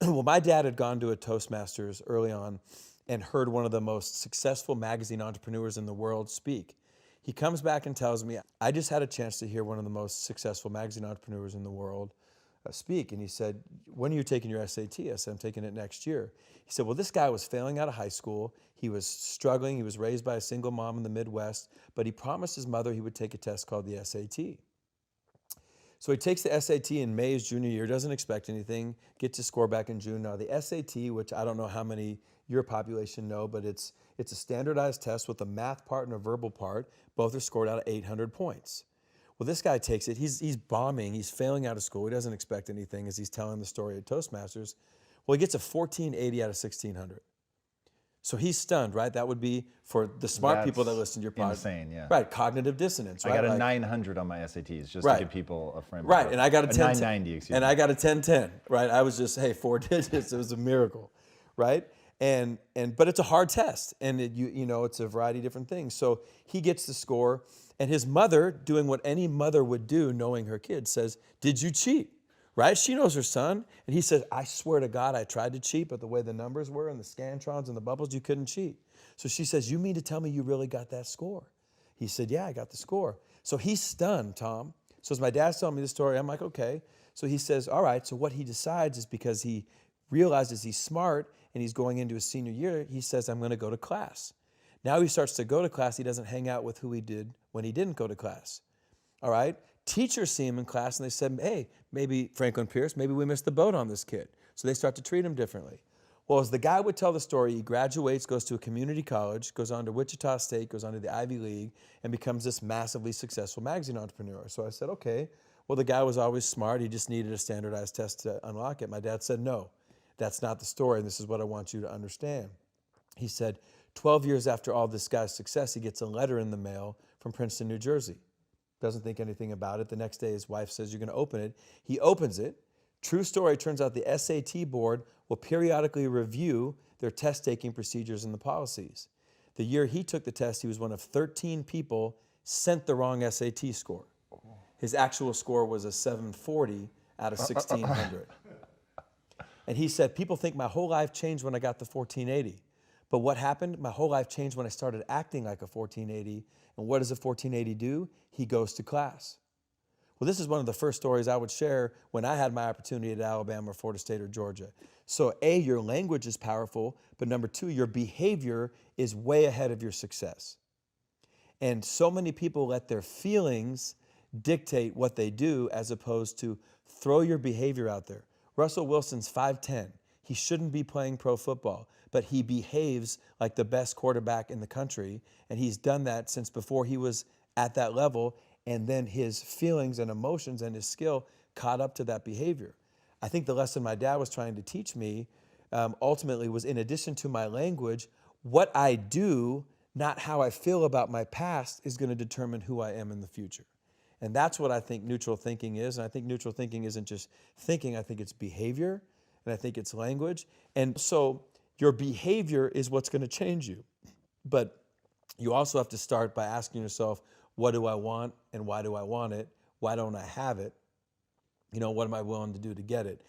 Well, my dad had gone to a Toastmasters early on and heard one of the most successful magazine entrepreneurs in the world speak. He comes back and tells me, I just had a chance to hear one of the most successful magazine entrepreneurs in the world speak. And he said, when are you taking your SAT? I said, I'm taking it next year. He said, well, this guy was failing out of high school. He was struggling. He was raised by a single mom in the Midwest, but he promised his mother he would take a test called the SAT. So he takes the SAT in May, his junior year, doesn't expect anything, gets his score back in June. Now the SAT, which I don't know how many your population know, but it's a standardized test with a math part and a verbal part. Both are scored out of 800 points. Well, this guy takes it. He's bombing. He's failing out of school. He doesn't expect anything as he's telling the story at Toastmasters. Well, he gets a 1480 out of 1600. So he's stunned, right? That would be for the smart people that listen to your podcast. Insane, yeah. Right, cognitive dissonance, right? I got a 900 on my SATs just Right. to give people a frame. Right, and I got a 990, excuse me. And I got a 1010, right? I was just, hey, 4 digits. It was a miracle, right? But it's a hard test, and you know it's a variety of different things. So he gets the score, and his mother, doing what any mother would do, knowing her kid, says, "Did you cheat?" Right? She knows her son, and he says, "I swear to God, I tried to cheat, but the way the numbers were and the scantrons and the bubbles, you couldn't cheat." So she says, "You mean to tell me you really got that score?" He said, "Yeah, I got the score." So he's stunned, Tom. So as my dad's telling me the story, I'm like, okay. So he says, all right. So what he decides is, because he realizes he's smart and he's going into his senior year, he says, I'm going to go to class. Now he starts to go to class. He doesn't hang out with who he did when he didn't go to class. All right. Teachers see him in class and they said, hey, maybe Franklin Pierce, maybe we missed the boat on this kid. So they start to treat him differently. Well, as the guy would tell the story, he graduates, goes to a community college, goes on to Wichita State, goes on to the Ivy League, and becomes this massively successful magazine entrepreneur. So I said, okay, well, the guy was always smart. He just needed a standardized test to unlock it. My dad said, no, that's not the story, and this is what I want you to understand. He said, 12 years after all this guy's success, he gets a letter in the mail from Princeton, New Jersey. Doesn't think anything about it. The next day, his wife says, you're going to open it. He opens it. True story, turns out the SAT board will periodically review their test-taking procedures and the policies. The year he took the test, he was one of 13 people sent the wrong SAT score. His actual score was a 740 out of 1,600. And he said, people think my whole life changed when I got the 1480. But what happened? My whole life changed when I started acting like a 1480. And what does a 1480 do? He goes to class. Well, this is one of the first stories I would share when I had my opportunity at Alabama or Florida State or Georgia. So A, your language is powerful, but number two, your behavior is way ahead of your success. And so many people let their feelings dictate what they do as opposed to throw your behavior out there. Russell Wilson's 5'10". He shouldn't be playing pro football, but he behaves like the best quarterback in the country, and he's done that since before he was at that level. And then his feelings and emotions and his skill caught up to that behavior. I think the lesson my dad was trying to teach me ultimately was, in addition to my language, what I do, not how I feel about my past, is going to determine who I am in the future. And that's what I think neutral thinking is. And I think neutral thinking isn't just thinking. I think it's behavior, and I think it's language. And so your behavior is what's going to change you. But you also have to start by asking yourself, what do I want and why do I want it? Why don't I have it? You know, what am I willing to do to get it?